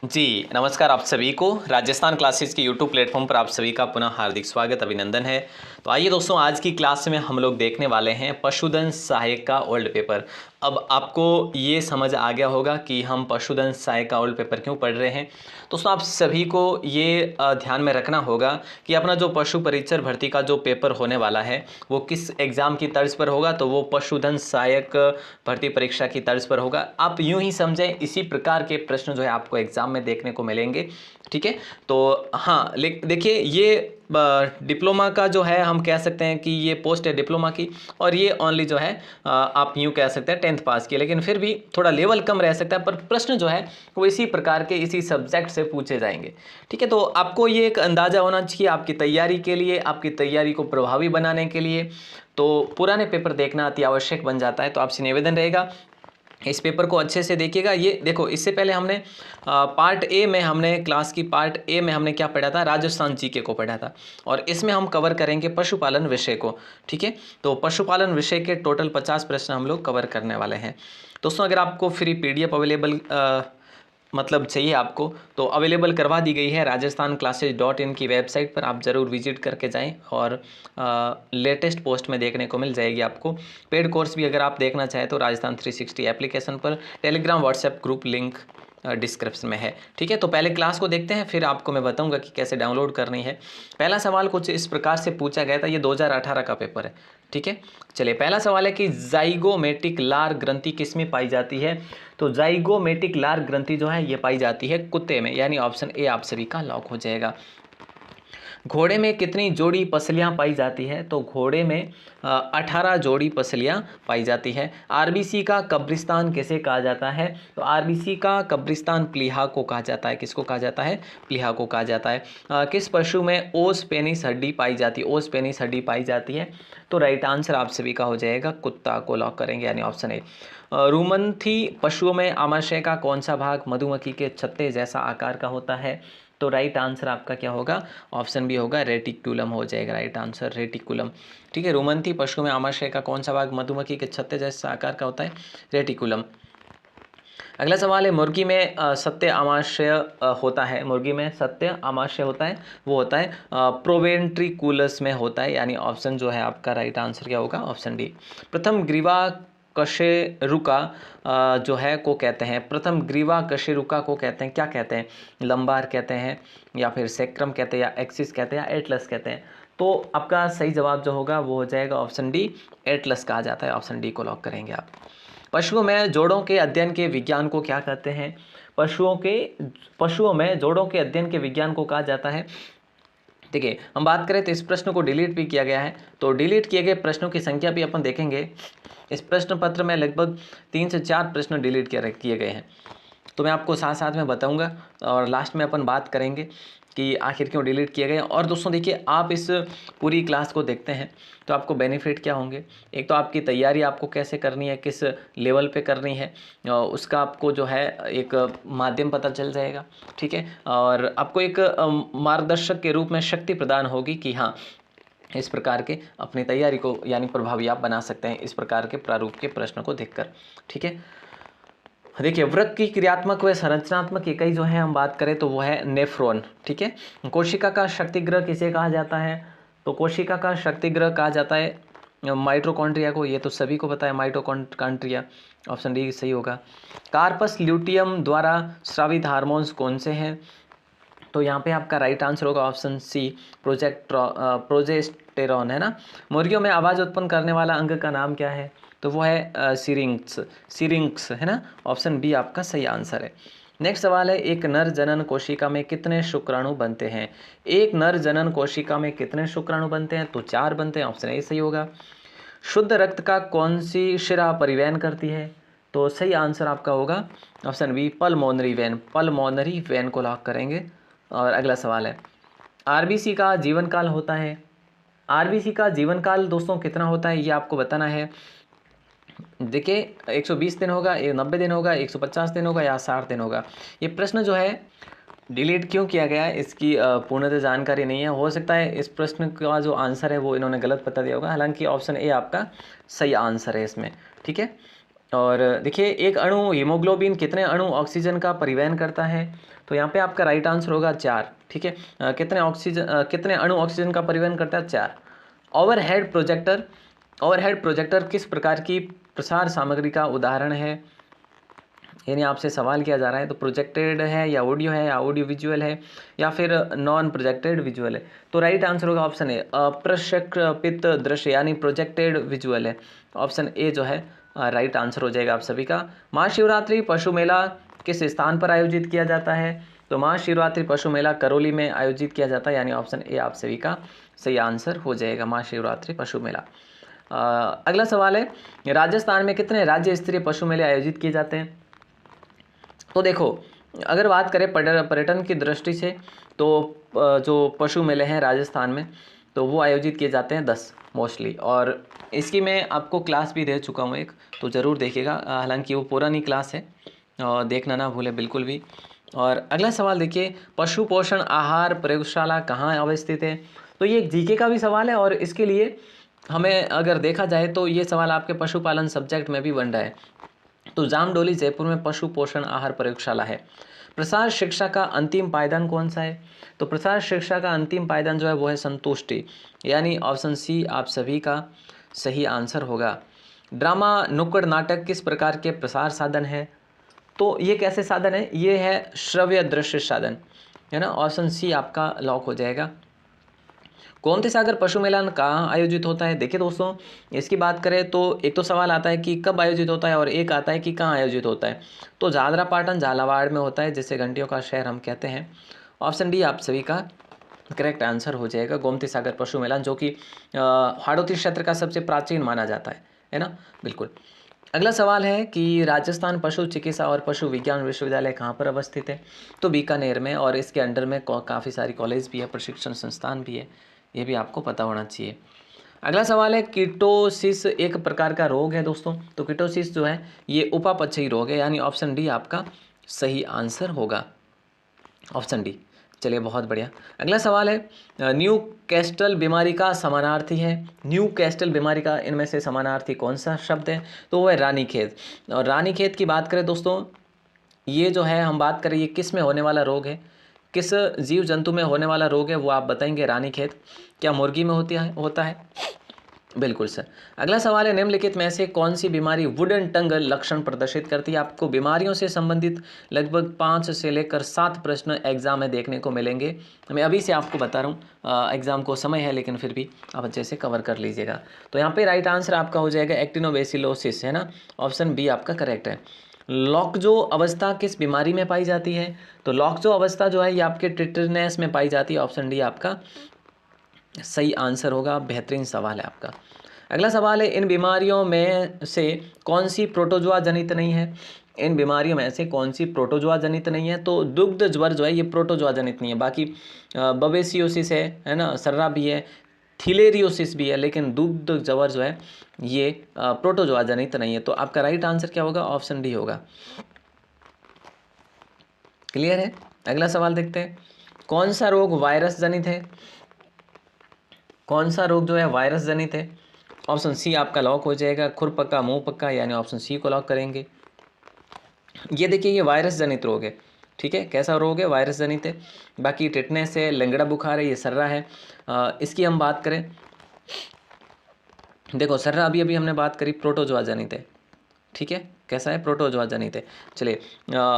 जी, नमस्कार आप सभी को। राजस्थान क्लासेस के यूट्यूब प्लेटफॉर्म पर आप सभी का पुनः हार्दिक स्वागत अभिनंदन है। तो आइए दोस्तों, आज की क्लास में हम लोग देखने वाले हैं पशुधन सहायक का ओल्ड पेपर। अब आपको ये समझ आ गया होगा कि हम पशुधन सहायक का ओल्ड पेपर क्यों पढ़ रहे हैं। दोस्तों, आप सभी को ये ध्यान में रखना होगा कि अपना जो पशु परिचर भर्ती का जो पेपर होने वाला है वो किस एग्ज़ाम की तर्ज पर होगा, तो वो पशुधन सहायक भर्ती परीक्षा की तर्ज पर होगा। आप यूं ही समझें, इसी प्रकार के प्रश्न जो है आपको एग्जाम में देखने को मिलेंगे। ठीक है, तो हाँ, देखिए ये डिप्लोमा का जो है, हम कह सकते हैं कि ये पोस्ट है डिप्लोमा की, और ये ओनली जो है आप यूं कह सकते हैं 10th पास की, लेकिन फिर भी थोड़ा लेवल कम रह सकता है, पर प्रश्न जो है वो इसी प्रकार के इसी सब्जेक्ट से पूछे जाएंगे। ठीक है, तो आपको ये एक अंदाज़ा होना चाहिए आपकी तैयारी के लिए, आपकी तैयारी को प्रभावी बनाने के लिए तो पुराने पेपर देखना अति आवश्यक बन जाता है। तो आपसे निवेदन रहेगा, इस पेपर को अच्छे से देखिएगा। ये देखो, इससे पहले हमने पार्ट ए में हमने क्लास की पार्ट ए में हमने क्या पढ़ा था, राजस्थान जीके को पढ़ा था, और इसमें हम कवर करेंगे पशुपालन विषय को। ठीक है, तो पशुपालन विषय के टोटल 50 प्रश्न हम लोग कवर करने वाले हैं। दोस्तों, अगर आपको फ्री पीडीएफ अवेलेबल मतलब चाहिए आपको, तो अवेलेबल करवा दी गई है rajasthanclasses.in की वेबसाइट पर। आप ज़रूर विजिट करके जाएं और लेटेस्ट पोस्ट में देखने को मिल जाएगी आपको। पेड कोर्स भी अगर आप देखना चाहें तो राजस्थान 360 एप्लीकेशन पर Telegram WhatsApp group link description में है। ठीक है, तो पहले क्लास को देखते हैं, फिर आपको मैं बताऊंगा कि कैसे डाउनलोड करनी है। पहला सवाल कुछ इस प्रकार से पूछा गया था, ये 2018 का पेपर है। ठीक है, चलिए, पहला सवाल है कि जाइगोमेटिक लार ग्रंथि किसमें पाई जाती है। तो जाइगोमेटिक लार ग्रंथि जो है ये पाई जाती है कुत्ते में, यानी ऑप्शन ए आप सभी का लॉक हो जाएगा। घोड़े में कितनी जोड़ी पसलियां पाई जाती है। तो घोड़े में 18 जोड़ी पसलियां पाई जाती है। आरबीसी का कब्रिस्तान किसे कहा जाता है। तो आरबीसी का कब्रिस्तान प्लीहा को कहा जाता है। किसको कहा जाता है, प्लीहा को कहा जाता है। किस पशु में ओस पेनिस हड्डी पाई जाती है, ओस पेनिस हड्डी पाई जाती है। तो राइट आंसर आप सभी का हो जाएगा, कुत्ता को लॉक करेंगे, यानी ऑप्शन ए। रुमंथी पशुओं में आमाशय का कौन सा भाग मधुमक्खी के छत्ते जैसा आकार का होता है। तो राइट आंसर आपका क्या होगा, ऑप्शन बी होगा, रेटिकुलम हो जाएगा राइट आंसर, रेटिकुलम। ठीक है, रुमंथी पशु में आमाशय का कौन सा भाग मधुमक्खी के छत्ते जैसा आकार का होता है, रेटिकुलम। अगला सवाल है, मुर्गी में सत्य आमाशय होता है, मुर्गी में सत्य आमाशय होता है, वो होता है प्रोवेंट्रिकुलस में होता है, यानी ऑप्शन जो है आपका राइट आंसर क्या होगा, ऑप्शन डी। प्रथम ग्रीवा कशेरुका जो है को कहते हैं, प्रथम ग्रीवा कशेरुका को कहते हैं, क्या कहते हैं, लंबार कहते हैं, या फिर सेक्रम कहते हैं, या एक्सिस कहते हैं, या एटलस कहते हैं। तो आपका सही जवाब जो होगा वो हो जाएगा ऑप्शन डी, एटलस कहा जाता है। ऑप्शन डी को लॉक करेंगे आप। पशुओं में जोड़ों के अध्ययन के विज्ञान को क्या कहते हैं। पशुओं में जोड़ों के अध्ययन के विज्ञान को कहा जाता है। देखिए, हम बात करें तो इस प्रश्न को डिलीट भी किया गया है, तो डिलीट किए गए प्रश्नों की संख्या भी अपन देखेंगे। इस प्रश्न पत्र में लगभग 3 से 4 प्रश्न डिलीट किए गए हैं, तो मैं आपको साथ साथ में बताऊंगा, और लास्ट में अपन बात करेंगे कि आखिर क्यों डिलीट किए गए। और दोस्तों देखिए, आप इस पूरी क्लास को देखते हैं तो आपको बेनिफिट क्या होंगे। एक तो आपकी तैयारी आपको कैसे करनी है, किस लेवल पे करनी है, उसका आपको जो है एक माध्यम पता चल जाएगा। ठीक है, और आपको एक मार्गदर्शक के रूप में शक्ति प्रदान होगी कि हाँ, इस प्रकार के अपनी तैयारी को यानी प्रभावी आप बना सकते हैं इस प्रकार के प्रारूप के प्रश्न को देखकर। ठीक है, देखिए, वृक्क की क्रियात्मक व संरचनात्मक इकाई जो है हम बात करें तो वो है नेफ्रॉन। ठीक है, कोशिका का शक्तिग्रह किसे कहा जाता है। तो कोशिका का शक्तिग्रह कहा जाता है माइटोकॉन्ड्रिया को, ये तो सभी को पता है, माइटोकॉन्ड्रिया। ऑप्शन डी सही होगा। कार्पस ल्यूटियम द्वारा स्रावित हार्मोन्स कौन से हैं। तो यहाँ पे आपका राइट आंसर होगा ऑप्शन सी, प्रोजेस्टेरॉन, है ना। मुर्गियों में आवाज़ उत्पन्न करने वाला अंग का नाम क्या है। तो वो है सिरिंक्स, है ना। ऑप्शन बी आपका सही आंसर है। नेक्स्ट सवाल है, एक नर जनन कोशिका में कितने शुक्राणु बनते हैं। एक नर जनन कोशिका में कितने शुक्राणु बनते हैं। तो 4 बनते हैं, ऑप्शन ए सही होगा। शुद्ध रक्त का कौन सी शिरा परिवहन करती है। तो सही आंसर आपका होगा option B, pulmonary vein, pulmonary vein को लॉक करेंगे। और अगला सवाल है, आरबीसी का जीवन काल होता है। आरबीसी का जीवन काल दोस्तों कितना होता है, ये आपको बताना है। देखिए, 120 दिन होगा, 90 दिन होगा, 150 दिन होगा, या 60 दिन होगा। ये प्रश्न जो है डिलीट क्यों किया गया है, इसकी पूर्णतः जानकारी नहीं है। हो सकता है इस प्रश्न का जो आंसर है वो इन्होंने गलत बता दिया होगा, हालांकि ऑप्शन ए आपका सही आंसर है इसमें। ठीक है, और देखिए एक अणु हीमोग्लोबिन कितने अणु ऑक्सीजन का परिवहन करता है, तो यहाँ पे आपका राइट आंसर होगा 4। ठीक है, कितने अणु ऑक्सीजन का परिवहन करता है, 4। ओवरहेड प्रोजेक्टर किस प्रकार की प्रसार सामग्री का उदाहरण है, यानी आपसे सवाल किया जा रहा है तो प्रोजेक्टेड है या ऑडियो है या ऑडियो विजुअल है या फिर नॉन प्रोजेक्टेड विजुअल है। तो राइट आंसर होगा ऑप्शन ए, अप्रक्षेपित दृश्य यानी प्रोजेक्टेड विजुअल है। ऑप्शन ए जो है राइट आंसर हो जाएगा आप सभी का। महाशिवरात्रि पशु मेला किस स्थान पर आयोजित किया जाता है, तो महाशिवरात्रि पशु मेला करौली में आयोजित किया जाता है, यानी ऑप्शन ए आप सभी का सही आंसर हो जाएगा, महाशिवरात्रि पशु मेला। अगला सवाल है राजस्थान में कितने राज्य स्तरीय पशु मेले आयोजित किए जाते हैं। तो देखो अगर बात करें पर्यटन की दृष्टि से तो जो पशु मेले हैं राजस्थान में तो वो आयोजित किए जाते हैं 10 मोस्टली, और इसकी मैं आपको क्लास भी दे चुका हूँ एक, तो ज़रूर देखिएगा, हालांकि वो पुरानी क्लास है और देखना ना भूले बिल्कुल भी। और अगला सवाल देखिए पशु पोषण आहार प्रयोगशाला कहाँ अवस्थित है, तो ये एक जीके का भी सवाल है और इसके लिए हमें अगर देखा जाए तो ये सवाल आपके पशुपालन सब्जेक्ट में भी बन रहा है। तो जामडोली जयपुर में पशु पोषण आहार प्रयोगशाला है। प्रसार शिक्षा का अंतिम पायदान कौन सा है, तो प्रसार शिक्षा का अंतिम पायदान जो है वो है संतुष्टि, यानी ऑप्शन सी आप सभी का सही आंसर होगा। ड्रामा नुक्कड़ नाटक किस प्रकार के प्रसार साधन है, तो ये कैसे साधन है, ये है श्रव्य दृश्य साधन, है ना, ऑप्शन सी आपका लॉक हो जाएगा। गोमती सागर पशु मेला कहाँ आयोजित होता है, देखिए दोस्तों इसकी बात करें तो एक तो सवाल आता है कि कब आयोजित होता है और एक आता है कि कहाँ आयोजित होता है। तो झालरापाटन झालावाड़ में होता है, जिसे घंटियों का शहर हम कहते हैं। ऑप्शन डी आप सभी का करेक्ट आंसर हो जाएगा, गोमती सागर पशु मेला, जो कि हाड़ौती क्षेत्र का सबसे प्राचीन माना जाता है ना, बिल्कुल। अगला सवाल है कि राजस्थान पशु चिकित्सा और पशु विज्ञान विश्वविद्यालय कहाँ पर अवस्थित है, तो बीकानेर में, और इसके अंडर में काफ़ी सारी कॉलेज भी है, प्रशिक्षण संस्थान भी है, ये भी आपको पता होना चाहिए। अगला सवाल है कीटोसिस एक प्रकार का रोग है दोस्तों, तो कीटोसिस जो है ये उपापचयी रोग है, यानी ऑप्शन डी आपका सही आंसर होगा, ऑप्शन डी। चलिए बहुत बढ़िया। अगला सवाल है न्यू कैस्टल बीमारी का समानार्थी है, न्यू कैस्टल बीमारी का इनमें से समानार्थी कौन सा शब्द है, तो वो है रानीखेत। और रानीखेत की बात करें दोस्तों, ये जो है हम बात करें ये किस में होने वाला रोग है, किस जीव जंतु में होने वाला रोग है वो आप बताएंगे। रानीखेत क्या मुर्गी में होता है, बिल्कुल सर। अगला सवाल है निम्नलिखित में से कौन सी बीमारी वुडन टंग लक्षण प्रदर्शित करती है। आपको बीमारियों से संबंधित लगभग 5 से लेकर 7 प्रश्न एग्जाम में देखने को मिलेंगे। मैं अभी से आपको बता रहा हूँ, एग्जाम को समय है लेकिन फिर भी आप अच्छे से कवर कर लीजिएगा। तो यहाँ पे राइट आंसर आपका हो जाएगा एक्टिनोबेसिलोसिस, है ना, ऑप्शन बी आपका करेक्ट है। लॉकजो अवस्था किस बीमारी में पाई जाती है, तो लॉकजो अवस्था जो है ये आपके टिटनेस में पाई जाती है, ऑप्शन डी आपका सही आंसर होगा। बेहतरीन सवाल है आपका। अगला सवाल है इन बीमारियों में से कौन सी प्रोटोजोआ जनित नहीं है, इन बीमारियों में से कौन सी प्रोटोजोआ जनित नहीं है, तो दुग्ध ज्वर जो है ये प्रोटोजोआ जनित नहीं है, बाकी बबेसियोसिस है ना, सर्रा भी है, थिलेरियोसिस भी है, लेकिन दुग्ध ज्वर जो है ये प्रोटोजोआ जनित नहीं है। तो आपका राइट आंसर क्या होगा, ऑप्शन डी होगा। क्लियर है। अगला सवाल देखते हैं कौन सा रोग वायरस जनित है, कौन सा रोग जो है वायरस जनित है, ऑप्शन सी आपका लॉक हो जाएगा, खुरपक्का मुंह पक्का, यानी ऑप्शन सी को लॉक करेंगे। ये देखिए ये वायरस जनित रोग है, ठीक है, कैसा रोग है, वायरस जनित है। बाकी टिटनेस है, लंगड़ा बुखार है, ये सर्रा है। इसकी हम बात करें, देखो सर्रा अभी अभी हमने बात करी प्रोटोजोआ जनित है, ठीक है, कैसा है, प्रोटोजोआ जनित है। चलिए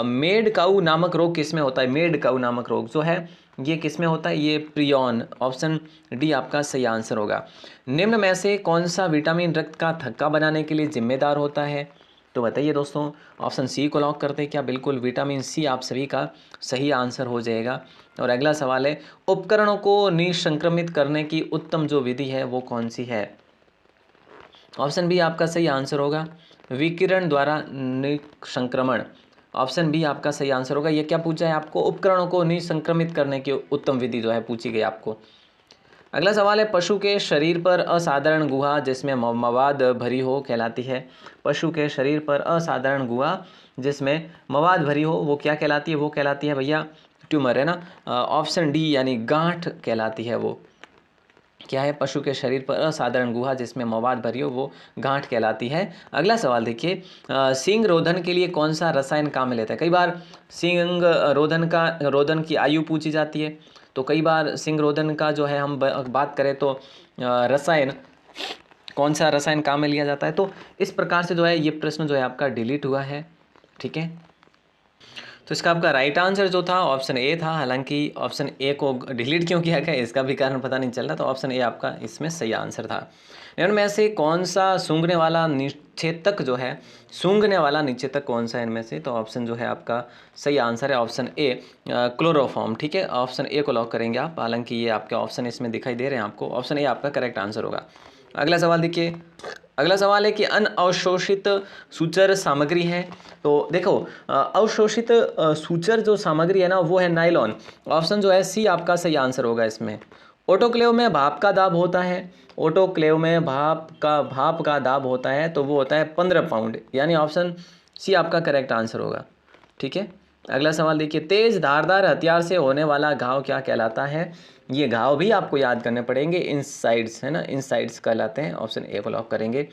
मेड काऊ नामक रोग किस में होता है, मेड काऊ नामक रोग जो है ये किस में होता है, ये प्रियॉन, ऑप्शन डी आपका सही आंसर होगा। निम्न में से कौन सा विटामिन रक्त का थक्का बनाने के लिए जिम्मेदार होता है, तो बताइए दोस्तों, ऑप्शन सी को लॉक करते हैं क्या, बिल्कुल विटामिन सी आप सभी का सही आंसर हो जाएगा। और अगला सवाल है उपकरणों को निसंक्रमित करने की उत्तम जो विधि है वो कौन सी है, ऑप्शन बी आपका सही आंसर होगा, विकिरण द्वारा निसंक्रमण, ऑप्शन बी आपका सही आंसर होगा। ये क्या पूछा है आपको, उपकरणों को निसंक्रमित करने की उत्तम विधि जो है पूछी गई आपको। अगला सवाल है पशु के शरीर पर असाधारण गुहा जिसमें मवाद भरी हो कहलाती है, पशु के शरीर पर असाधारण गुहा जिसमें मवाद भरी हो वो क्या कहलाती है, वो कहलाती है भैया ट्यूमर, है ना, ऑप्शन डी यानी गांठ कहलाती है वो। क्या है, पशु के शरीर पर असाधारण गुहा जिसमें मवाद भरी हो वो गांठ कहलाती है। अगला सवाल देखिए, सींग रोधन के लिए कौन सा रसायन काम में लेता है। कई बार सींग रोधन की आयु पूछी जाती है, तो कई बार सींग रोधन का जो है हम बात करें तो रसायन, कौन सा रसायन काम में लिया जाता है। तो इस प्रकार से जो है ये प्रश्न जो है आपका डिलीट हुआ है, ठीक है। तो इसका आपका राइट आंसर जो था ऑप्शन ए था। हालांकि ऑप्शन ए को डिलीट क्यों किया गया इसका भी कारण पता नहीं चल रहा, तो ऑप्शन ए आपका इसमें सही आंसर था। इनमें से कौन सा सूंघने वाला निषेचक जो है, सूंघने वाला निषेचक कौन सा है इनमें से, तो ऑप्शन जो है आपका सही आंसर है ऑप्शन ए, क्लोरोफॉर्म, ठीक है। ऑप्शन ए को लॉक करेंगे आप। हालांकि ये आपके ऑप्शन इसमें दिखाई दे रहे हैं आपको, ऑप्शन ए आपका करेक्ट आंसर होगा। अगला सवाल देखिए, अगला सवाल है कि अनअवशोषित सूचर सामग्री है। तो देखो अवशोषित सूचर जो सामग्री है ना वो है नायलॉन। ऑप्शन जो है सी आपका सही आंसर होगा इसमें। ऑटोक्लेव में भाप का दाब होता है, ऑटोक्लेव में भाप का दाब होता है तो वो होता है 15 पाउंड, यानी ऑप्शन सी आपका करेक्ट आंसर होगा, ठीक है। अगला सवाल देखिए, तेज धारदार हथियार से होने वाला घाव क्या कहलाता है। ये घाव भी आपको याद करने पड़ेंगे, इनसाइड्स है ना, इनसाइड्स कहलाते हैं। ऑप्शन ए को लॉक करेंगे।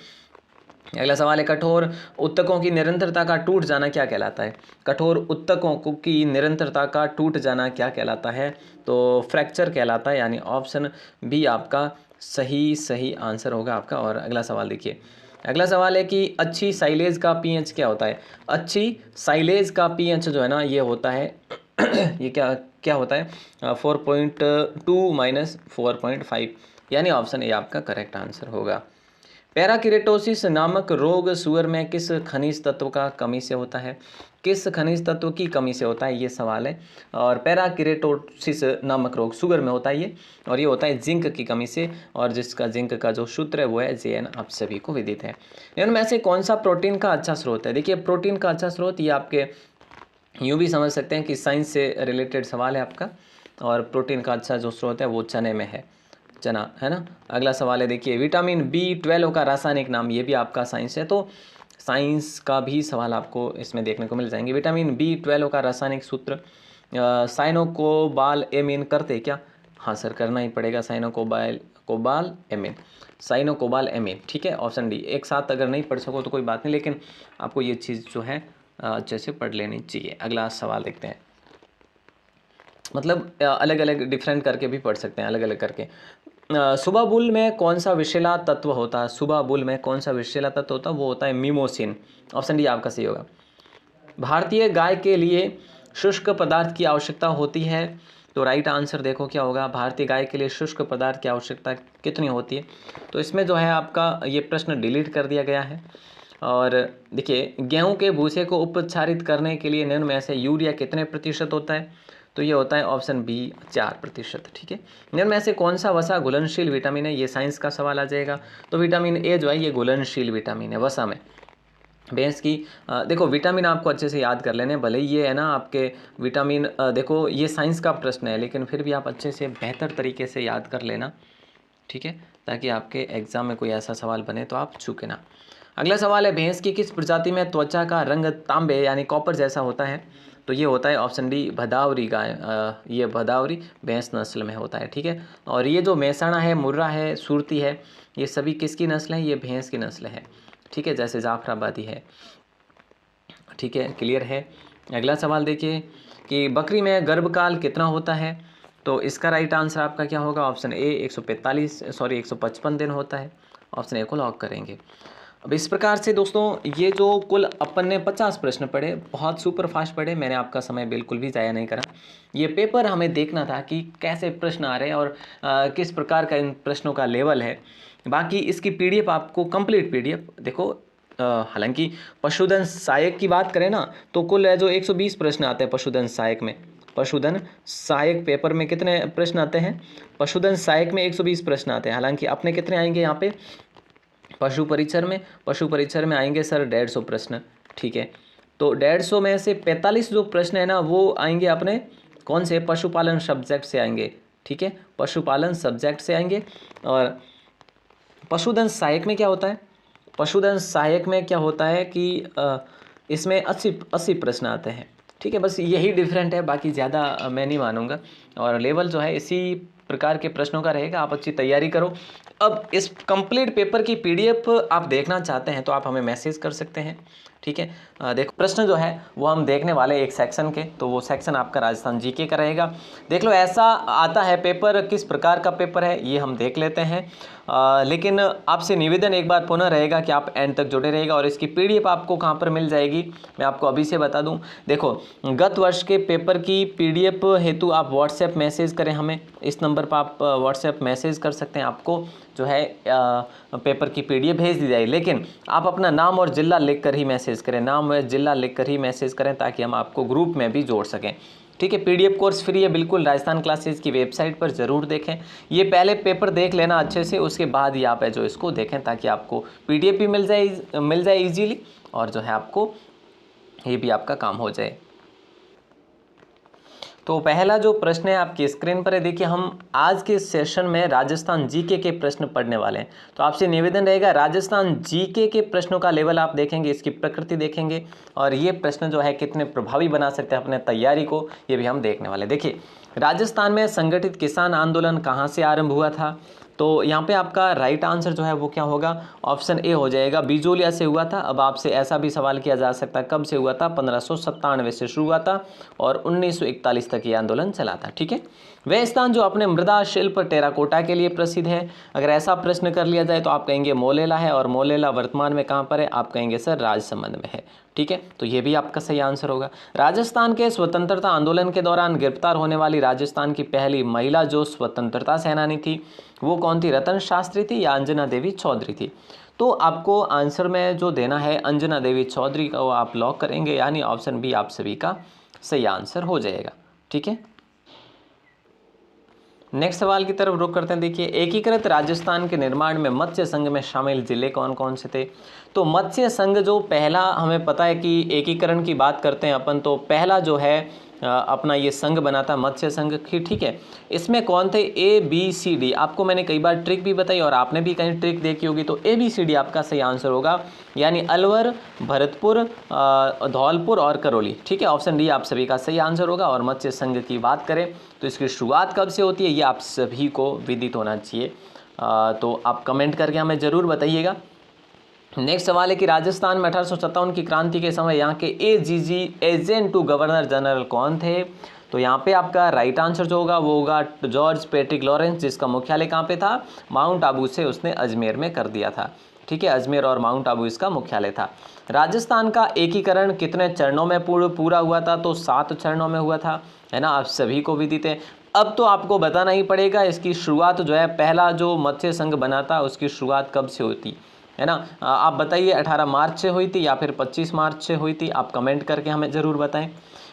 अगला सवाल है, कठोर उत्तकों की निरंतरता का टूट जाना क्या कहलाता है। कठोर उत्तकों की निरंतरता का टूट जाना क्या कहलाता है, तो फ्रैक्चर कहलाता है, यानी ऑप्शन बी आपका सही आंसर होगा आपका। और अगला सवाल देखिए, अगला सवाल है कि अच्छी साइलेज का पीएच क्या होता है। अच्छी साइलेज का पीएच जो है ना ये होता है ये क्या होता है, 4.2 माइनस 4.5, यानी ऑप्शन ए आपका करेक्ट आंसर होगा। पैराकिरेटोसिस नामक रोग सुअर में किस खनिज तत्व का कमी से होता है। किस खनिज तत्व की कमी से होता है ये सवाल है। और पैराकिरेटोसिस नामक रोग सुअर में होता है ये, और ये होता है जिंक की कमी से, और जिसका जिंक का जो सूत्र है वो है JN, आप सभी को विदित है। इनमें से कौन सा प्रोटीन का अच्छा स्रोत है। देखिए प्रोटीन का अच्छा स्रोत ये आपके यूँ भी समझ सकते हैं कि साइंस से रिलेटेड सवाल है आपका, और प्रोटीन का अच्छा जो स्रोत है वो चने में है, चना है ना। अगला सवाल है देखिए, विटामिन B12 का रासायनिक नाम, ये भी आपका साइंस है, तो साइंस का भी सवाल आपको इसमें देखने को मिल जाएंगे। विटामिन B12 का रासायनिक सूत्र साइनोकोबाल एमीन करते क्या। हाँ सर करना ही पड़ेगा, साइनोकोबाल एमीन, ठीक है। Option D. एक साथ अगर नहीं पढ़ सको तो कोई बात नहीं, लेकिन आपको ये चीज़ जो है अच्छे से पढ़ लेनी चाहिए। अगला सवाल देखते हैं, मतलब अलग अलग डिफरेंट करके भी पढ़ सकते हैं, अलग अलग करके। सुबह बुल में कौन सा विषैला तत्व होता है। सुबह बुल में कौन सा विषैला तत्व होता है, वो होता है मिमोसिन। ऑप्शन डी आपका सही होगा। भारतीय गाय के लिए शुष्क पदार्थ की आवश्यकता होती है, तो राइट आंसर देखो क्या होगा। भारतीय गाय के लिए शुष्क पदार्थ की आवश्यकता कितनी होती है, तो इसमें जो है आपका ये प्रश्न डिलीट कर दिया गया है। और देखिए, गेहूं के भूसे को उपचारित करने के लिए निम्न में से यूरिया कितने प्रतिशत होता है, तो ये होता है ऑप्शन बी 4%, ठीक है। निम्न में से कौन सा वसा घुलनशील विटामिन है, ये साइंस का सवाल आ जाएगा। तो विटामिन ए जो है ये घुलनशील विटामिन है वसा में। भैंस की देखो विटामिन आपको अच्छे से याद कर लेने, भले ही ये है ना आपके विटामिन देखो ये साइंस का प्रश्न है, लेकिन फिर भी आप अच्छे से बेहतर तरीके से याद कर लेना, ठीक है, ताकि आपके एग्जाम में कोई ऐसा सवाल बने तो आप चूके ना। अगला सवाल है, भैंस की किस प्रजाति में त्वचा का रंग तांबे यानी कॉपर जैसा होता है, तो ये होता है ऑप्शन डी भदावरी गाय, ये भदावरी भैंस नस्ल में होता है, ठीक है। और ये जो मेहसाणा है, मुर्रा है, सुरती है, ये सभी किसकी नस्ल है, ये भैंस की नस्ल है, ठीक है, जैसे जाफराबादी है, ठीक है, क्लियर है। अगला सवाल देखिए कि बकरी में गर्भकाल कितना होता है, तो इसका राइट आंसर आपका क्या होगा। ऑप्शन ए 155 दिन होता है। ऑप्शन ए को लॉक करेंगे। अब इस प्रकार से दोस्तों ये जो कुल अपन ने 50 प्रश्न पढ़े, बहुत सुपर फास्ट पढ़े, मैंने आपका समय बिल्कुल भी ज़ाया नहीं करा। ये पेपर हमें देखना था कि कैसे प्रश्न आ रहे हैं और किस प्रकार का इन प्रश्नों का लेवल है। बाकी इसकी PDF आपको कंप्लीट PDF देखो, हालांकि पशुधन सहायक की बात करें ना तो कुल है जो 120 प्रश्न आते हैं पशुधन सहायक में। पशुधन सहायक पेपर में कितने प्रश्न आते हैं, पशुधन सहायक में 120 प्रश्न आते हैं। हालांकि अपने कितने आएंगे यहाँ पे पशु परिचर में आएंगे सर 150 प्रश्न, ठीक है। तो 150 में से 45 जो प्रश्न है ना वो आएंगे अपने कौन से, पशुपालन सब्जेक्ट से आएंगे, ठीक है, पशुपालन सब्जेक्ट से आएंगे। और पशुधन सहायक में क्या होता है, पशुधन सहायक में क्या होता है कि इसमें 80 प्रश्न आते हैं, ठीक है, बस यही डिफरेंट है, बाकी ज़्यादा मैं नहीं मानूंगा। और लेवल जो है इसी प्रकार के प्रश्नों का रहेगा, आप अच्छी तैयारी करो। अब इस कंप्लीट पेपर की पीडीएफ आप देखना चाहते हैं तो आप हमें मैसेज कर सकते हैं। ठीक है, देखो प्रश्न जो है वो हम देखने वाले एक सेक्शन के, तो वो सेक्शन आपका राजस्थान जीके का रहेगा। देख लो ऐसा आता है पेपर, किस प्रकार का पेपर है ये हम देख लेते हैं। लेकिन आपसे निवेदन एक बार पुनः रहेगा कि आप एंड तक जुड़े रहेगा। और इसकी पीडीएफ आपको कहाँ पर मिल जाएगी मैं आपको अभी से बता दूं। देखो गत वर्ष के पेपर की पीडीएफ हेतु आप व्हाट्सएप मैसेज करें हमें, इस नंबर पर आप व्हाट्सएप मैसेज कर सकते हैं। आपको जो है पेपर की पीडीएफ भेज दी जाएगी, लेकिन आप अपना नाम और जिला लिख कर ही मैसेज करें, नाम व जिला लिख कर ही मैसेज करें ताकि हम आपको ग्रुप में भी जोड़ सकें। ठीक है, पीडीएफ कोर्स फ्री है बिल्कुल, राजस्थान क्लासेस की वेबसाइट पर ज़रूर देखें। ये पहले पेपर देख लेना अच्छे से, उसके बाद ही आप है जो इसको देखें ताकि आपको पीडीएफ भी मिल जाए इजीली, और जो है आपको ये भी आपका काम हो जाए। तो पहला जो प्रश्न है आपकी स्क्रीन पर है, देखिए हम आज के सेशन में राजस्थान जीके के प्रश्न पढ़ने वाले हैं। तो आपसे निवेदन रहेगा राजस्थान जीके के प्रश्नों का लेवल आप देखेंगे, इसकी प्रकृति देखेंगे, और ये प्रश्न जो है कितने प्रभावी बना सकते हैं अपने तैयारी को, ये भी हम देखने वाले। देखिए राजस्थान में संगठित किसान आंदोलन कहाँ से आरंभ हुआ था, तो यहाँ पे आपका राइट आंसर जो है वो क्या होगा, ऑप्शन ए हो जाएगा, बिजोलिया से हुआ था। अब आपसे ऐसा भी सवाल किया जा सकता है कब से हुआ था, 1597 से शुरू हुआ था और 1941 तक ये आंदोलन चला था। ठीक है, वह स्थान जो अपने मृदा शिल्प टेराकोटा के लिए प्रसिद्ध है, अगर ऐसा प्रश्न कर लिया जाए तो आप कहेंगे मोलेला है, और मोलेला वर्तमान में कहाँ पर है, आप कहेंगे सर राजसमंद में है। ठीक है, तो ये भी आपका सही आंसर होगा। राजस्थान के स्वतंत्रता आंदोलन के दौरान गिरफ्तार होने वाली राजस्थान की पहली महिला जो स्वतंत्रता सेनानी थी वो कौन थी, रतन शास्त्री थी या अंजना देवी चौधरी थी। तो आपको आंसर में जो देना है अंजना देवी चौधरी का, वो आप लॉक करेंगे, यानी ऑप्शन बी आप सभी का सही आंसर हो जाएगा। ठीक है, नेक्स्ट सवाल की तरफ रुख करते हैं। देखिए एकीकृत राजस्थान के निर्माण में मत्स्य संघ में शामिल जिले कौन कौन से थे। तो मत्स्य संघ जो पहला, हमें पता है कि एकीकरण की बात करते हैं अपन, तो पहला जो है अपना ये संघ बना था मत्स्य संघ की। ठीक है, इसमें कौन थे, ए बी सी डी, आपको मैंने कई बार ट्रिक भी बताई और आपने भी कहीं ट्रिक देखी होगी, तो ए बी सी डी आपका सही आंसर होगा, यानी अलवर, भरतपुर, धौलपुर और करौली। ठीक है, ऑप्शन डी आप सभी का सही आंसर होगा। और मत्स्य संघ की बात करें तो इसकी शुरुआत कब से होती है ये आप सभी को विदित होना चाहिए, तो आप कमेंट करके हमें ज़रूर बताइएगा। नेक्स्ट सवाल है कि राजस्थान में 1857 की क्रांति के समय यहाँ के AGG agent to governor general कौन थे। तो यहाँ पे आपका राइट आंसर जो होगा वो होगा जॉर्ज पैट्रिक लॉरेंस, जिसका मुख्यालय कहाँ पे था, माउंट आबू से उसने अजमेर में कर दिया था। ठीक है, अजमेर और माउंट आबू इसका मुख्यालय था। राजस्थान का एकीकरण कितने चरणों में पूरा हुआ था, तो 7 चरणों में हुआ था, है ना, आप सभी को विदित है। अब तो आपको बताना ही पड़ेगा इसकी शुरुआत जो है, पहला जो मत्स्य संघ बना था उसकी शुरुआत कब से हुई है ना, आप बताइए 18 मार्च से हुई थी या फिर 25 मार्च से हुई थी, आप कमेंट करके हमें ज़रूर बताएं।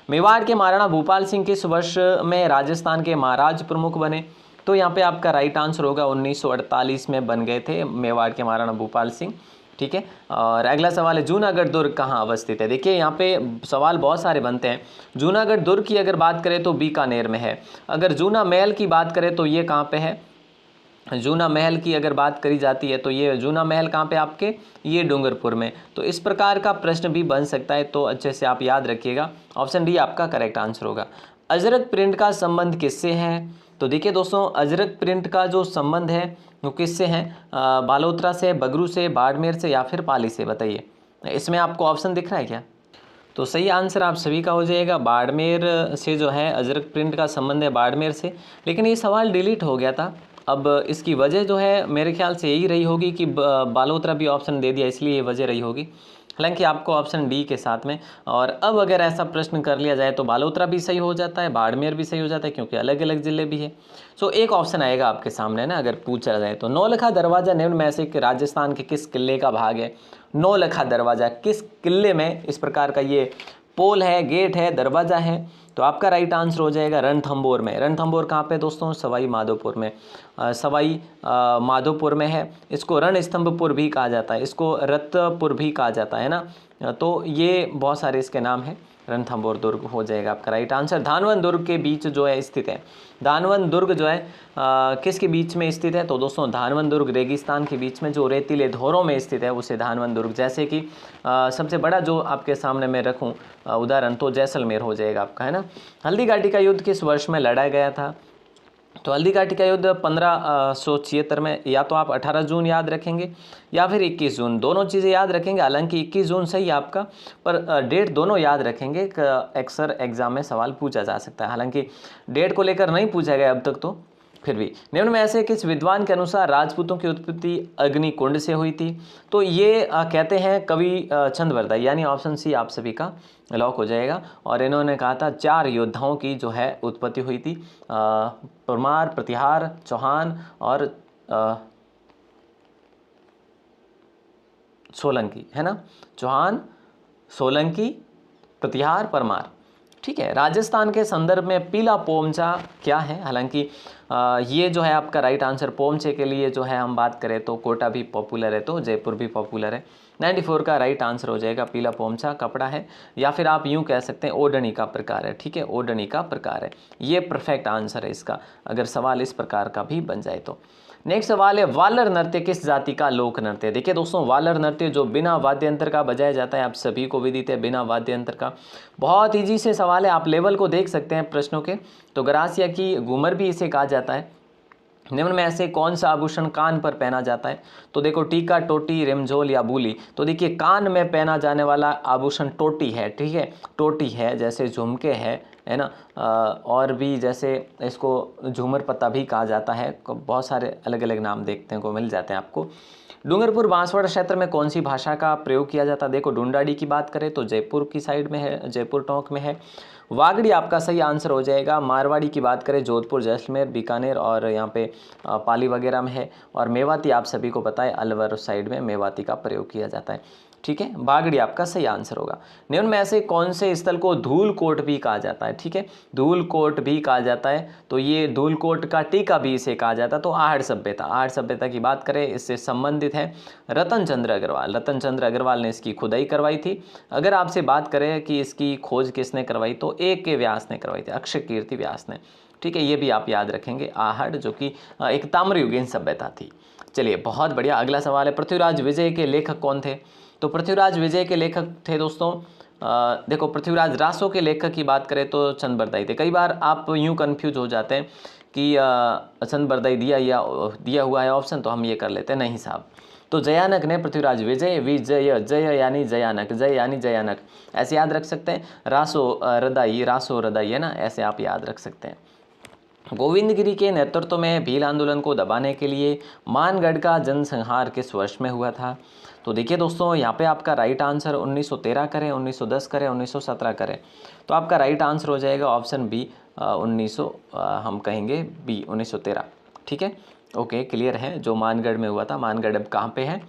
मेवाड़ के महाराणा भूपाल सिंह किस वर्ष में राजस्थान के महाराज प्रमुख बने। तो यहाँ पे आपका राइट आंसर होगा 1948 में बन गए थे मेवाड़ के महाराणा भूपाल सिंह। ठीक है, और अगला सवाल है जूनागढ़ दुर्ग कहाँ अवस्थित है। देखिए यहाँ पे सवाल बहुत सारे बनते हैं। जूनागढ़ दुर्ग की अगर बात करें तो बीकानेर में है। अगर जूना महल की बात करें तो ये कहाँ पे है, जूना महल की अगर बात करी जाती है तो ये जूना महल कहाँ पे आपके, ये डूंगरपुर में। तो इस प्रकार का प्रश्न भी बन सकता है, तो अच्छे से आप याद रखिएगा, ऑप्शन डी आपका करेक्ट आंसर होगा। अजरक प्रिंट का संबंध किससे है। तो देखिए दोस्तों अजरक प्रिंट का जो संबंध है वो किससे है, बालोतरा से, बगरू से, बाड़मेर से या फिर पाली से, बताइए। इसमें आपको ऑप्शन दिख रहा है क्या, तो सही आंसर आप सभी का हो जाएगा बाड़मेर से जो है अजरक प्रिंट का संबंध है बाड़मेर से। लेकिन ये सवाल डिलीट हो गया था, अब इसकी वजह जो है मेरे ख्याल से यही रही होगी कि बालोतरा भी ऑप्शन दे दिया, इसलिए ये वजह रही होगी। हालांकि आपको ऑप्शन डी के साथ में, और अब अगर ऐसा प्रश्न कर लिया जाए तो बालोतरा भी सही हो जाता है, बाड़मेर भी सही हो जाता है, क्योंकि अलग अलग जिले भी है। सो एक ऑप्शन आएगा आपके सामने ना, अगर पूछा जाए तो नौलखा दरवाज़ा निम्न में से राजस्थान के किस किले का भाग है। नौलखा दरवाज़ा किस किले में इस प्रकार का ये पोल है, गेट है, दरवाज़ा है, तो आपका राइट आंसर हो जाएगा रणथंभौर में। रणथंभौर कहाँ पे दोस्तों, सवाई माधोपुर में, सवाई माधोपुर में है। इसको रणस्तंभपुर भी कहा जाता है, इसको रत्तपुर भी कहा जाता है ना, तो ये बहुत सारे इसके नाम हैं। रणथंभौर दुर्ग हो जाएगा आपका राइट आंसर। धानवन दुर्ग के बीच जो है स्थित है। धानवन दुर्ग जो है किसके बीच में स्थित है? तो दोस्तों धानवन दुर्ग रेगिस्तान के बीच में जो रेतीले धोरों में स्थित है उसे धानवन दुर्ग। जैसे कि सबसे बड़ा जो आपके सामने मैं रखूं उदाहरण तो जैसलमेर हो जाएगा आपका, है ना। हल्दी घाटी का युद्ध किस वर्ष में लड़ा गया था? तो हल्दी घाटी का युद्ध 1576 में। या तो आप 18 जून याद रखेंगे या फिर 21 जून, दोनों चीज़ें याद रखेंगे। हालांकि 21 जून सही है आपका, पर डेट दोनों याद रखेंगे। अक्सर एग्जाम में सवाल पूछा जा सकता है, हालांकि डेट को लेकर नहीं पूछा गया अब तक, तो फिर भी। निम्न में ऐसे किस विद्वान के अनुसार राजपूतों की उत्पत्ति अग्निकुंड से हुई थी? तो ये कहते हैं कवि चंद्रबरदाई, यानी ऑप्शन सी आप सभी का लॉक हो जाएगा। और इन्होंने कहा था 4 योद्धाओं की जो है उत्पत्ति हुई थी, परमार, प्रतिहार, चौहान और सोलंकी, है ना। चौहान, सोलंकी, प्रतिहार, परमार। ठीक है। राजस्थान के संदर्भ में पीला पोमचा क्या है? हालांकि ये जो है आपका राइट आंसर। पोमचे के लिए जो है हम बात करें तो कोटा भी पॉपुलर है, तो जयपुर भी पॉपुलर है। 94 का राइट आंसर हो जाएगा। पीला पोमचा कपड़ा है, या फिर आप यूं कह सकते हैं ओढ़नी का प्रकार है। ठीक है, ओढ़नी का प्रकार है, ये परफेक्ट आंसर है इसका, अगर सवाल इस प्रकार का भी बन जाए तो। नेक्स्ट सवाल है, वालर नृत्य किस जाति का लोक नृत्य है? देखिए दोस्तों, वालर नृत्य जो बिना वाद्य यंत्र का बजाया जाता है, आप सभी को विदित है, बिना वाद्य यंत्र का। बहुत ईजी से सवाल है, आप लेवल को देख सकते हैं प्रश्नों के। तो गरासिया की घूमर भी इसे कहा जाता है। निम्न में ऐसे कौन सा आभूषण कान पर पहना जाता है? तो देखो, टीका, टोटी, रिमझोल या बूली। तो देखिए, कान में पहना जाने वाला आभूषण टोटी है। ठीक है, टोटी है, जैसे झुमके है ना। और भी जैसे इसको झूमर पत्ता भी कहा जाता है, बहुत सारे अलग अलग नाम देखने को मिल जाते हैं आपको। डूंगरपुर बांसवाड़ा क्षेत्र में कौन सी भाषा का प्रयोग किया जाता है? देखो, ढूंढाड़ी की बात करें तो जयपुर की साइड में है, जयपुर टोंक में है। वागड़ी आपका सही आंसर हो जाएगा। मारवाड़ी की बात करें जोधपुर, जैसलमेर, बीकानेर और यहाँ पे पाली वगैरह में है। और मेवाती आप सभी को पता है, अलवर साइड में मेवाती का प्रयोग किया जाता है। ठीक है, बागड़ी आपका सही आंसर होगा। निम्न में ऐसे कौन से स्थल को धूलकोट भी कहा जाता है? ठीक है, धूलकोट भी कहा जाता है। तो ये धूलकोट का टीका भी इसे कहा जाता है। तो आहड़ सभ्यता, आहड़ सभ्यता की बात करें, इससे संबंधित है रतन चंद्र अग्रवाल। रतन चंद्र अग्रवाल ने इसकी खुदाई करवाई थी। अगर आपसे बात करें कि इसकी खोज किसने करवाई, तो A.K. व्यास ने करवाई थी, अक्षय कीर्ति व्यास ने। ठीक है, ये भी आप याद रखेंगे, आहड़ जो कि एक ताम्रयुगीन सभ्यता थी। चलिए, बहुत बढ़िया। अगला सवाल है, पृथ्वीराज विजय के लेखक कौन थे? तो पृथ्वीराज विजय के लेखक थे दोस्तों, देखो, पृथ्वीराज रासो के लेखक की बात करें तो चंद्रबरदाई थे। कई बार आप यूं कंफ्यूज हो जाते हैं कि चंद्रबरदाई दिया हुआ है ऑप्शन, तो हम ये कर लेते हैं, नहीं साहब। तो जयानक ने पृथ्वीराज विजय, विजय, जय यानी जयानक, जय यानी जयानक, ऐसे याद रख सकते हैं। रासो रदाई है ना, ऐसे आप याद रख सकते हैं। गोविंदगिरी के नेतृत्व में भील आंदोलन को दबाने के लिए मानगढ़ का जनसंहार किस वर्ष में हुआ था? तो देखिए दोस्तों, यहाँ पे आपका राइट आंसर 1913 करें, 1910 करें, 1917 करें, तो आपका राइट आंसर हो जाएगा ऑप्शन बी, 1900 हम कहेंगे बी, 1913। ठीक है, ओके, क्लियर है। जो मानगढ़ में हुआ था, मानगढ़ अब कहाँ पे है?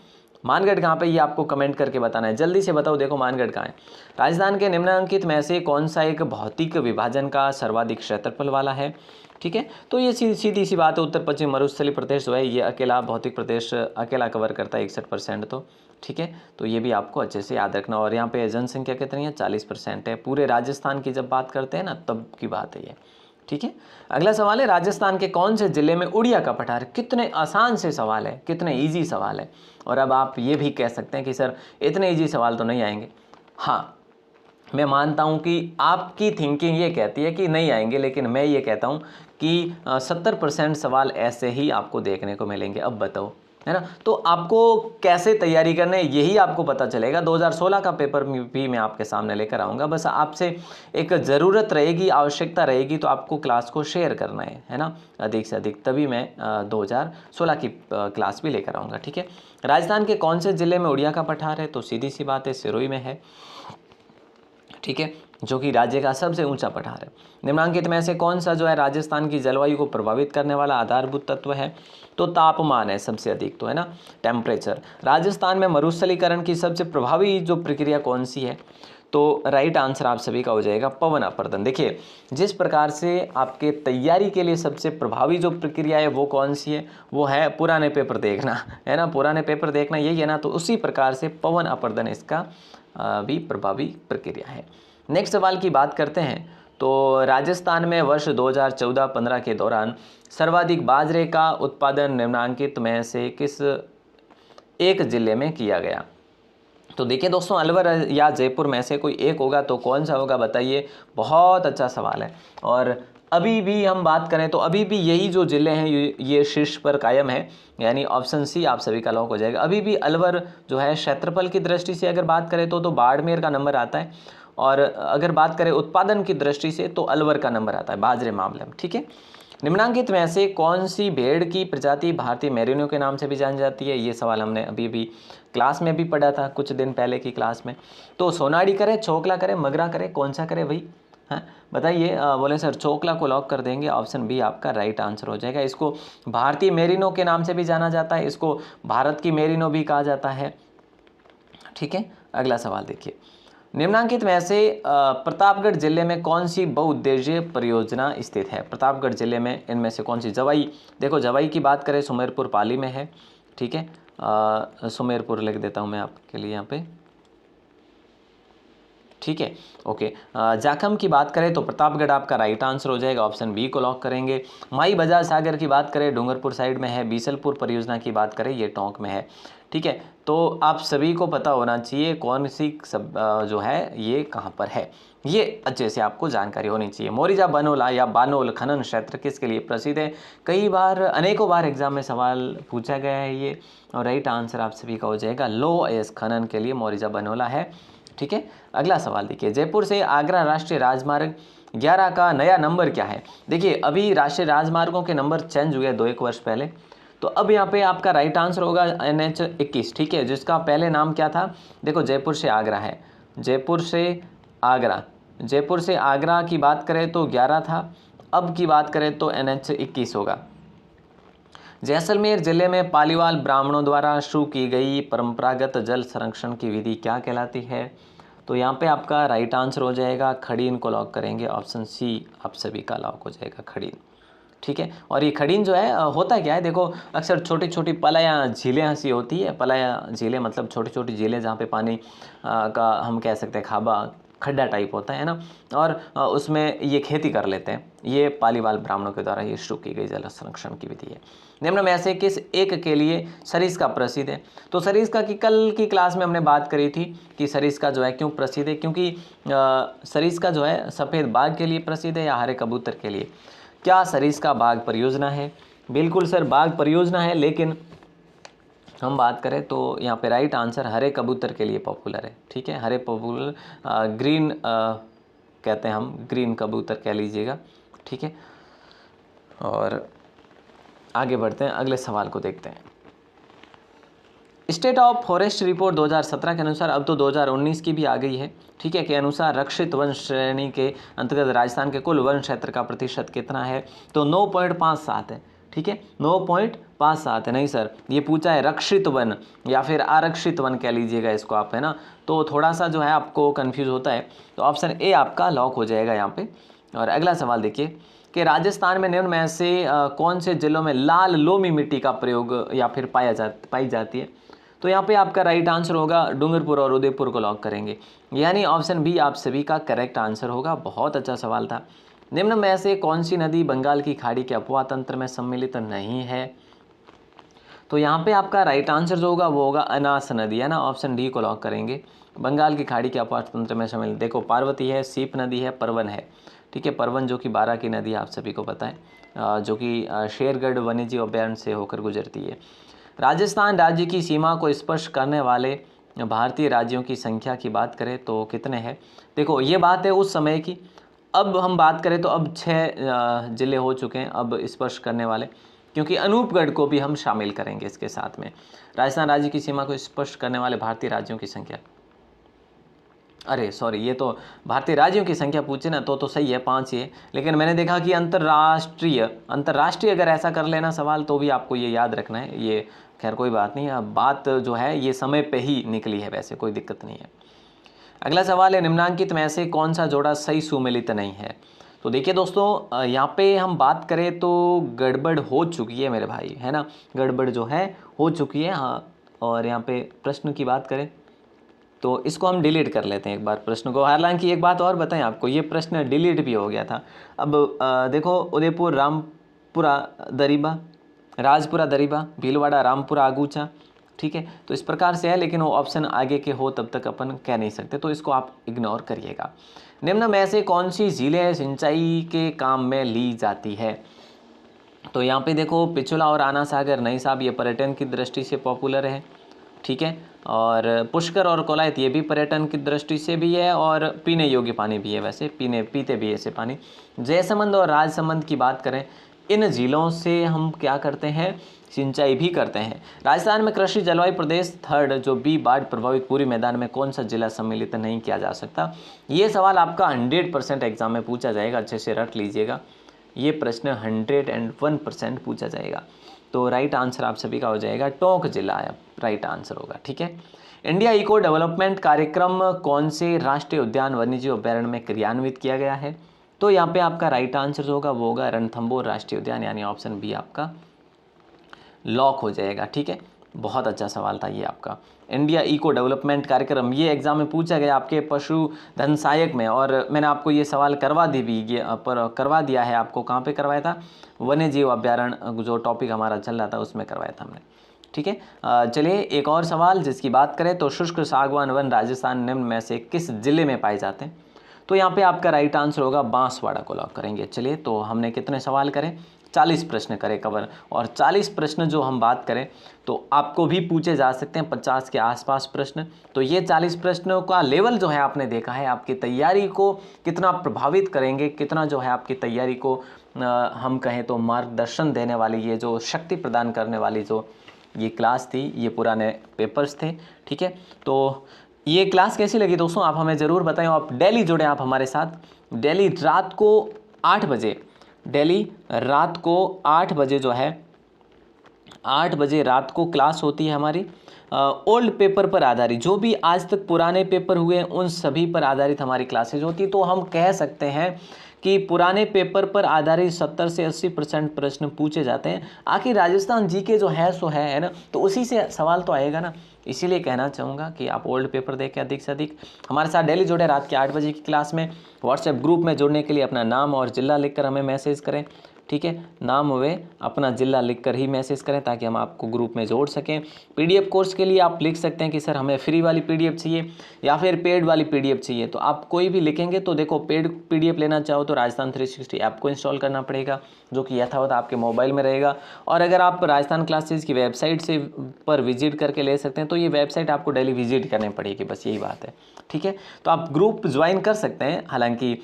मानगढ़ कहाँ पे, ये आपको कमेंट करके बताना है, जल्दी से बताओ। देखो, मानगढ़ कहाँ है? राजस्थान के निम्नलिखित में से कौन सा एक भौतिक विभाजन का सर्वाधिक क्षेत्रफल वाला है? ठीक है, तो ये सीधी सी बात है, उत्तर पश्चिम मरुस्थलीय प्रदेश जो है, ये अकेला भौतिक प्रदेश अकेला कवर करता है 61%। तो ठीक है, तो ये भी आपको अच्छे से याद रखना। और यहाँ पे जनसंख्या कितनी है? 40% है। पूरे राजस्थान की जब बात करते हैं ना, तब की बात है ये। ठीक है, अगला सवाल है, राजस्थान के कौन से जिले में उड़िया का पठार? कितने आसान से सवाल है, कितने इजी सवाल है। और अब आप ये भी कह सकते हैं कि सर इतने इजी सवाल तो नहीं आएंगे। हाँ, मैं मानता हूँ कि आपकी थिंकिंग ये कहती है कि नहीं आएंगे, लेकिन मैं ये कहता हूँ कि 70% सवाल ऐसे ही आपको देखने को मिलेंगे। अब बताओ, है ना। तो आपको कैसे तैयारी करना है यही आपको पता चलेगा। 2016 का पेपर भी मैं आपके सामने लेकर आऊँगा। बस आपसे एक ज़रूरत रहेगी, आवश्यकता रहेगी, तो आपको क्लास को शेयर करना है ना, अधिक से अधिक, तभी मैं 2016 की क्लास भी लेकर आऊँगा। ठीक है, राजस्थान के कौन से ज़िले में उड़िया का पठार है? तो सीधी सी बात है, सिरोही में है। ठीक है, जो कि राज्य का सबसे ऊंचा पठार है। निम्नांकित में से कौन सा जो है राजस्थान की जलवायु को प्रभावित करने वाला आधारभूत तत्व है? तो तापमान है सबसे अधिक, तो है ना, टेम्परेचर। राजस्थान में मरुस्थलीकरण की सबसे प्रभावी जो प्रक्रिया कौन सी है? तो राइट आंसर आप सभी का हो जाएगा पवन अपर्दन। देखिए, जिस प्रकार से आपके तैयारी के लिए सबसे प्रभावी जो प्रक्रिया है वो कौन सी है? वो है पुराने पेपर देखना, है ना, पुराने पेपर देखना, यही है ना। तो उसी प्रकार से पवन अपर्दन इसका भी प्रभावी प्रक्रिया है। नेक्स्ट सवाल की बात करते हैं तो राजस्थान में वर्ष 2014-15 के दौरान सर्वाधिक बाजरे का उत्पादन निम्नांकित में से किस एक जिले में किया गया। तो देखिए दोस्तों, अलवर या जयपुर में से कोई एक होगा तो कौन सा होगा बताइए। बहुत अच्छा सवाल है। और अभी भी हम बात करें तो अभी भी यही जो ज़िले हैं ये शीर्ष पर कायम है, यानी ऑप्शन सी आप सभी का लॉक हो जाएगा। अभी भी अलवर जो है क्षेत्रफल की दृष्टि से अगर बात करें तो बाड़मेर का नंबर आता है, और अगर बात करें उत्पादन की दृष्टि से तो अलवर का नंबर आता है बाजरे मामले में। ठीक है, निम्नांकित में से कौन सी भेड़ की प्रजाति भारतीय मेरिनो के नाम से भी जानी जाती है। ये सवाल हमने अभी भी क्लास में भी पढ़ा था कुछ दिन पहले की क्लास में। तो सोनाड़ी करे, चोकला करे, मगरा करे, कौन सा करे भाई, हाँ बताइए। बोले सर चोकला को लॉक कर देंगे, ऑप्शन बी आपका राइट आंसर हो जाएगा। इसको भारतीय मेरिनो के नाम से भी जाना जाता है, इसको भारत की मेरिनो भी कहा जाता है। ठीक है, अगला सवाल देखिए, निम्नांकित में से प्रतापगढ़ जिले में कौन सी बहुउद्देशीय परियोजना स्थित है। प्रतापगढ़ जिले में इनमें से कौन सी। जवाई, देखो जवाई की बात करें सुमेरपुर पाली में है। ठीक है, सुमेरपुर लिख देता हूँ मैं आपके लिए यहाँ पे। ठीक है, ओके। जाखम की बात करें तो प्रतापगढ़ आपका राइट आंसर हो जाएगा, ऑप्शन बी को लॉक करेंगे। माई बजाज सागर की बात करें डूंगरपुर साइड में है। बीसलपुर परियोजना की बात करें ये टोंक में है। ठीक है, तो आप सभी को पता होना चाहिए कौन सी सब जो है ये कहाँ पर है, ये अच्छे से आपको जानकारी होनी चाहिए। मोरिजा बनोला या बानोल खनन क्षेत्र किसके लिए प्रसिद्ध है। कई बार अनेकों बार एग्जाम में सवाल पूछा गया है ये, और राइट आंसर आप सभी का हो जाएगा लो एस खनन के लिए मोरिजा बनोला है। ठीक है, अगला सवाल देखिए, जयपुर से आगरा राष्ट्रीय राजमार्ग 11 का नया नंबर क्या है। देखिए अभी राष्ट्रीय राजमार्गों के नंबर चेंज हुए 2-1 वर्ष पहले, तो अब यहाँ पे आपका राइट आंसर होगा NH 21। ठीक है, जिसका पहले नाम क्या था, देखो जयपुर से आगरा है, जयपुर से आगरा, जयपुर से आगरा की बात करें तो 11 था, अब की बात करें तो NH 21 होगा। जैसलमेर जिले में पालीवाल ब्राह्मणों द्वारा शुरू की गई परंपरागत जल संरक्षण की विधि क्या कहलाती है। तो यहाँ पे आपका राइट आंसर हो जाएगा खड़ीन को लॉक करेंगे, ऑप्शन सी आप सभी का लॉक हो जाएगा खड़ीन। ठीक है, और ये खड़ीन जो है होता क्या है, देखो अक्सर छोटी छोटी पलाया झीलें सी होती है। पलाया झीलें मतलब छोटी छोटी झीलें जहाँ पे पानी का हम कह सकते हैं खाबा खड्डा टाइप होता है ना, और उसमें ये खेती कर लेते हैं। ये पालीवाल ब्राह्मणों के द्वारा ये शुरू की गई जल संरक्षण की विधि है। निम्न में से किस एक के लिए सरिस्का प्रसिद्ध है। तो सरिस्का की कल की क्लास में हमने बात करी थी कि सरिस्का जो है क्यों प्रसिद्ध है, क्योंकि सरिस्का जो है सफ़ेद बाघ के लिए प्रसिद्ध है या हरे कबूतर के लिए। क्या सरिस्का बाघ परियोजना है। बिल्कुल सर बाघ परियोजना है, लेकिन हम बात करें तो यहाँ पे राइट आंसर हरे कबूतर के लिए पॉपुलर है। ठीक है, हरे पॉपुलर ग्रीन कहते हैं हम, ग्रीन कबूतर कह लीजिएगा। ठीक है, और आगे बढ़ते हैं, अगले सवाल को देखते हैं। स्टेट ऑफ फॉरेस्ट रिपोर्ट 2017 के अनुसार, अब तो 2019 की भी आ गई है, ठीक है, के अनुसार रक्षित वन श्रेणी के अंतर्गत राजस्थान के कुल वन क्षेत्र का प्रतिशत कितना है। तो 9.57 है। ठीक है, 9.57 है। नहीं सर, ये पूछा है रक्षित वन या फिर आरक्षित वन कह लीजिएगा इसको आप, है ना, तो थोड़ा सा जो है आपको कन्फ्यूज होता है। तो ऑप्शन ए आपका लॉक हो जाएगा यहाँ पे। और अगला सवाल देखिए कि राजस्थान में निम्न में से कौन से जिलों में लाल लोमी मिट्टी का प्रयोग या फिर पाई जाती है। तो यहाँ पे आपका राइट आंसर होगा डूंगरपुर और उदयपुर को लॉक करेंगे, यानी ऑप्शन बी आप सभी का करेक्ट आंसर होगा। बहुत अच्छा सवाल था। निम्न में से कौन सी नदी बंगाल की खाड़ी के अपवाह तंत्र में सम्मिलित नहीं है। तो यहाँ पे आपका राइट आंसर जो होगा वो होगा अनास नदी, है ना, ऑप्शन डी को लॉक करेंगे। बंगाल की खाड़ी के अपवाह तंत्र में शामिल, देखो पार्वती है, सीप नदी है, परवन है। ठीक है, परवन जो कि बारा की नदी आप सभी को पता है, जो कि शेरगढ़ वन्यजीव अभ्यारण्य से होकर गुजरती है। राजस्थान राज्य की सीमा को स्पर्श करने वाले भारतीय राज्यों की संख्या की बात करें तो कितने हैं। देखो ये बात है उस समय की, अब हम बात करें तो अब 6 जिले हो चुके हैं अब स्पर्श करने वाले, क्योंकि अनूपगढ़ को भी हम शामिल करेंगे इसके साथ में। राजस्थान राज्य की सीमा को स्पर्श करने वाले भारतीय राज्यों की संख्या, अरे सॉरी, ये तो भारतीय राज्यों की संख्या पूछे ना तो सही है 5 ही है, लेकिन मैंने देखा कि अंतर्राष्ट्रीय अगर ऐसा कर लेना सवाल तो भी आपको ये याद रखना है। ये खैर कोई बात नहीं, अब बात जो है ये समय पे ही निकली है, वैसे कोई दिक्कत नहीं है। अगला सवाल है, निम्नांकित में से कौन सा जोड़ा सही सुमेलित नहीं है। तो देखिए दोस्तों, यहाँ पे हम बात करें तो गड़बड़ हो चुकी है मेरे भाई, है ना, गड़बड़ जो है हो चुकी है। हाँ, और यहाँ पे प्रश्न की बात करें तो इसको हम डिलीट कर लेते हैं एक बार प्रश्न को। हालांकि एक बात और बताएं आपको, ये प्रश्न डिलीट भी हो गया था। अब देखो, उदयपुर रामपुरा दरीबा, राजपुरा दरीबा, भीलवाड़ा रामपुरा आगूचा, ठीक है। तो इस प्रकार से है, लेकिन वो ऑप्शन आगे के हो तब तक अपन कह नहीं सकते, तो इसको आप इग्नोर करिएगा। निम्न में से कौन सी झीलें सिंचाई के काम में ली जाती है? तो यहाँ पे देखो, पिछोला और आना सागर, नहीं साहब, ये पर्यटन की दृष्टि से पॉपुलर है, ठीक है। और पुष्कर और कोलायत, ये भी पर्यटन की दृष्टि से भी है और पीने योग्य पानी भी है, वैसे पीते भी ऐसे पानी। जयसमंद और राजसमंद की बात करें, इन झीलों से हम क्या करते हैं? सिंचाई भी करते हैं। राजस्थान में कृषि जलवायु प्रदेश थर्ड जो बी बाढ़ प्रभावित पूरी मैदान में कौन सा जिला सम्मिलित नहीं किया जा सकता? ये सवाल आपका 100% एग्जाम में पूछा जाएगा, अच्छे से रट लीजिएगा। ये प्रश्न 101% पूछा जाएगा। तो राइट आंसर आप सभी का हो जाएगा टोंक जिला है, राइट आंसर होगा, ठीक है। इंडिया इको डेवलपमेंट कार्यक्रम कौन से राष्ट्रीय उद्यान वन्यजीव अभ्यारण्य में क्रियान्वित किया गया है? तो यहाँ पे आपका राइट आंसर जो होगा वो होगा रणथंभौर राष्ट्रीय उद्यान, यानी ऑप्शन बी आपका लॉक हो जाएगा, ठीक है। बहुत अच्छा सवाल था ये आपका। इंडिया इको डेवलपमेंट कार्यक्रम, ये एग्जाम में पूछा गया आपके पशुधन सहायक में, और मैंने आपको ये सवाल करवा दिया है आपको। कहाँ पे करवाया था? वन्य जीव अभ्यारण्य, जो टॉपिक हमारा चल रहा था उसमें करवाया था हमने, ठीक है। चलिए एक और सवाल जिसकी बात करें तो शुष्क सागवान वन राजस्थान निम्न में से किस जिले में पाए जाते हैं? तो यहाँ पे आपका राइट आंसर होगा बांसवाड़ा को लॉक करेंगे। चलिए, तो हमने कितने सवाल करें? 40 प्रश्न करें कवर, और 40 प्रश्न जो हम बात करें तो आपको भी पूछे जा सकते हैं 50 के आसपास प्रश्न। तो ये 40 प्रश्नों का लेवल जो है आपने देखा है, आपकी तैयारी को कितना प्रभावित करेंगे, कितना जो है आपकी तैयारी को हम कहें तो मार्गदर्शन देने वाली, ये जो शक्ति प्रदान करने वाली जो ये क्लास थी, ये पुराने पेपर्स थे, ठीक है। तो ये क्लास कैसी लगी दोस्तों, आप हमें ज़रूर बताएं। आप डेली जुड़ें आप हमारे साथ, डेली रात को 8 बजे, डेली रात को 8 बजे जो है 8 बजे रात को क्लास होती है हमारी। ओल्ड पेपर पर आधारित, जो भी आज तक पुराने पेपर हुए हैं उन सभी पर आधारित हमारी क्लासेज होती है। तो हम कह सकते हैं कि पुराने पेपर पर आधारित 70 से 80% प्रश्न पूछे जाते हैं। आखिर राजस्थान जीके जो है सो है ना, तो उसी से सवाल तो आएगा ना। इसीलिए कहना चाहूँगा कि आप ओल्ड पेपर देखें अधिक से अधिक। हमारे साथ डेली जुड़े रात के 8 बजे की क्लास में। व्हाट्सएप ग्रुप में जुड़ने के लिए अपना नाम और ज़िला लिखकर हमें मैसेज करें, ठीक है। नाम हुए अपना ज़िला लिखकर ही मैसेज करें ताकि हम आपको ग्रुप में जोड़ सकें। पीडीएफ कोर्स के लिए आप लिख सकते हैं कि सर हमें फ्री वाली पीडीएफ चाहिए या फिर पेड वाली पीडीएफ चाहिए। तो आप कोई भी लिखेंगे तो देखो, पेड पीडीएफ लेना चाहो तो राजस्थान 360 ऐप को इंस्टॉल करना पड़ेगा, जो कि यथावत आपके मोबाइल में रहेगा। और अगर आप राजस्थान क्लासेज की वेबसाइट से पर विजिट करके ले सकते हैं, तो ये वेबसाइट आपको डेली विजिट करनी पड़ेगी, बस यही बात है, ठीक है। तो आप ग्रुप ज्वाइन कर सकते हैं, हालांकि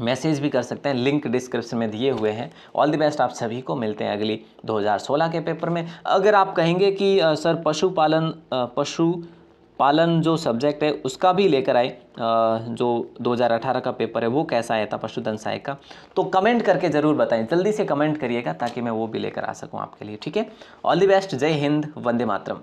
मैसेज भी कर सकते हैं, लिंक डिस्क्रिप्शन में दिए हुए हैं। ऑल द बेस्ट आप सभी को, मिलते हैं अगली 2016 के पेपर में। अगर आप कहेंगे कि सर पशुपालन जो सब्जेक्ट है उसका भी लेकर आए, जो 2018 का पेपर है वो कैसा आया था पशुधन सहायक का, तो कमेंट करके ज़रूर बताएं, जल्दी से कमेंट करिएगा ताकि मैं वो भी लेकर आ सकूं आपके लिए, ठीक है। ऑल द बेस्ट, जय हिंद, वंदे मातरम।